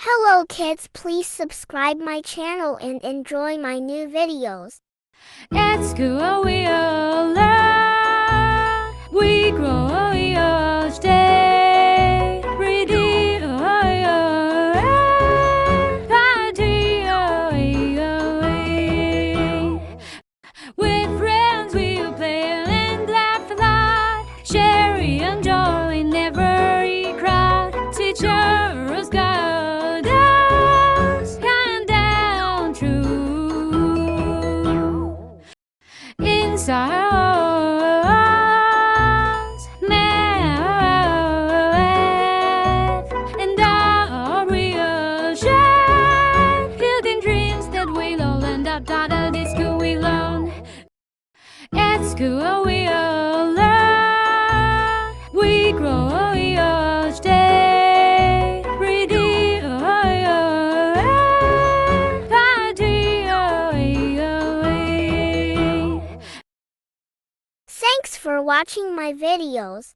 Hello kids, please subscribe my channel and enjoy my new videos. At school we all learn, we grow each day, reading with friends we'll play and laugh a lot, sharing and joy in every crowd. Teachers guide us, kind down true. Science, math, and our real share, building dreams that we'll all end up taught at this school we learn. At school we all learn, we grow each day, reading Thanks for watching my videos.